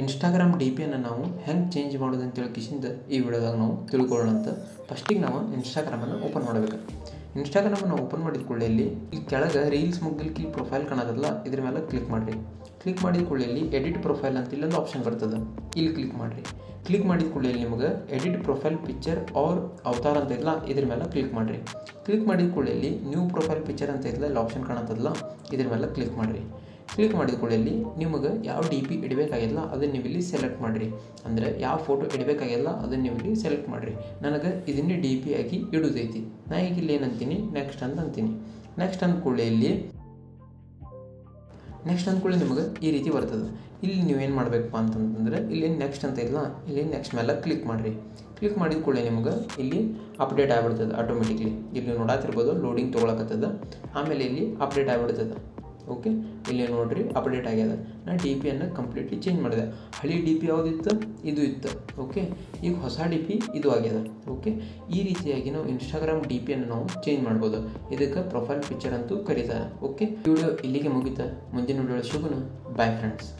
Instagram D P ಅನ್ನು ನಾವು ಹೆಂಗೆ ಚೇಂಜ್ ಮಾಡೋದು ಅಂತೇಳಿ ಕಿಸಿಂದ ಈ ವಿಡಿಯೋದಾಗ ನಾವು ತಿಳ್ಕೊಳ್ಳೋಣ ಅಂತ. ಫಸ್ಟಿಗೆ ನಾವು ಇನ್ಸ್ಟಾಗ್ರಾಮನ್ನು ಓಪನ್ ಮಾಡಬೇಕು. ಇನ್ಸ್ಟಾಗ್ರಾಮನ್ನು ಓಪನ್ ಮಾಡಿದ ಕೂಡಲೇ ಇಲ್ಲಿ ಕೆಳಗೆ ರೀಲ್ಸ್ ಮುಗ್ಗಲಿಕ್ಕೆ ಇಲ್ಲಿ ಪ್ರೊಫೈಲ್ ಕಾಣೋದಲ್ಲ, ಇದ್ರ ಮೇಲೆ ಕ್ಲಿಕ್ ಮಾಡಿರಿ. ಕ್ಲಿಕ್ ಮಾಡಿದ ಕೂಡಲೇ ಇಲ್ಲಿ ಎಡಿಟ್ ಪ್ರೊಫೈಲ್ ಅಂತ ಇಲ್ಲೊಂದು ಆಪ್ಷನ್ ಬರ್ತದೆ, ಇಲ್ಲಿ ಕ್ಲಿಕ್ ಮಾಡಿರಿ. ಕ್ಲಿಕ್ ಮಾಡಿದ ಕೂಡಲೇ ಇಲ್ಲಿ ನಿಮಗೆ edit profile picture or avatar ಅಂತ ಇಲ್ಲ, ಇದ್ರ ಮೇಲೆ ಕ್ಲಿಕ್ ಮಾಡಿರಿ. ಕ್ಲಿಕ್ ಮಾಡಿದ ಕೂಡಲೇ ಇಲ್ಲಿ ನ್ಯೂ ಪ್ರೊಫೈಲ್ ಪಿಕ್ಚರ್ ಅಂತ ಇಲ್ಲ, ಇಲ್ಲಿ ಆಪ್ಷನ್ ಕಾಣತ್ತದಲ್ಲ, ಇದ್ರ ಮೇಲೆ ಕ್ಲಿಕ್ ಮಾಡಿರಿ. ಕ್ಲಿಕ್ ಮಾಡಿದ ಕೂಡಲೇ ನಿಮಗೆ ಯಾವ ಡಿ ಪಿ ಇಡಬೇಕಾಗಿಲ್ಲ ಅದನ್ನು ನೀವು ಇಲ್ಲಿ ಸೆಲೆಕ್ಟ್ ಮಾಡಿರಿ. ಅಂದರೆ ಯಾವ ಫೋಟೋ ಇಡಬೇಕಾಗಿಲ್ಲ ಅದನ್ನು ನೀವು ಇಲ್ಲಿ ಸೆಲೆಕ್ಟ್ ಮಾಡಿರಿ. ನನಗೆ ಇದನ್ನೇ ಡಿ ಪಿ ಆಗಿ ಇಡೋದೈತಿ. ನಾ ಈಗ ಇಲ್ಲಿ ಏನಂತೀನಿ, ನೆಕ್ಸ್ಟ್ ಅಂತ ಅಂತೀನಿ. ನೆಕ್ಸ್ಟ್ ಅಂದ್ಕೊಳ್ಳಿ ಇಲ್ಲಿ ನೆಕ್ಸ್ಟ್ ಅಂದ್ಕೊಳ್ಳಿ ನಿಮಗೆ ಈ ರೀತಿ ಬರ್ತದೆ. ಇಲ್ಲಿ ನೀವೇನು ಮಾಡಬೇಕಪ್ಪ ಅಂತಂತಂದರೆ ಇಲ್ಲಿ ನೆಕ್ಸ್ಟ್ ಅಂತ ಇಲ್ಲ, ಇಲ್ಲಿ ನೆಕ್ಸ್ಟ್ ಮೇಲೆ ಕ್ಲಿಕ್ ಮಾಡಿರಿ. ಕ್ಲಿಕ್ ಮಾಡಿದ ಕೂಡಲೇ ನಿಮಗೆ ಇಲ್ಲಿ ಅಪ್ಡೇಟ್ ಆಗಿಬಿಡ್ತದೆ ಆಟೋಮೆಟಿಕ್ಲಿ. ಇಲ್ಲಿ ನೋಡಾತಿರ್ಬೋದು ಲೋಡಿಂಗ್ ತೊಗೊಳಕತ್ತದ, ಆಮೇಲೆ ಇಲ್ಲಿ ಅಪ್ಡೇಟ್ ಆಗಿಬಿಡ್ತದೆ. ಓಕೆ, ಇಲ್ಲಿ ನೋಡಿರಿ ಅಪ್ಡೇಟ್ ಆಗ್ಯದ. ನಾ ಡಿ ಪಿಯನ್ನು ಕಂಪ್ಲೀಟ್ಲಿ ಚೇಂಜ್ ಮಾಡಿದೆ. ಹಳಿ ಡಿ ಪಿ ಯಾವುದಿತ್ತು, ಇದು ಇತ್ತು. ಓಕೆ, ಈಗ ಹೊಸ ಡಿ ಪಿ ಇದು ಆಗ್ಯದ. ಓಕೆ, ಈ ರೀತಿಯಾಗಿ ನಾವು ಇನ್ಸ್ಟಾಗ್ರಾಮ್ ಡಿ ಪಿಯನ್ನು ನಾವು ಚೇಂಜ್ ಮಾಡ್ಬೋದು. ಇದಕ್ಕೆ ಪ್ರೊಫೈಲ್ ಪಿಕ್ಚರ್ ಅಂತೂ ಕರೀತಾರೆ. ಓಕೆ, ವಿಡಿಯೋ ಇಲ್ಲಿಗೆ ಮುಗಿತಾ. ಮುಂದಿನ ವಿಡಿಯೋ ಸಿಗೋಣ. Bye friends.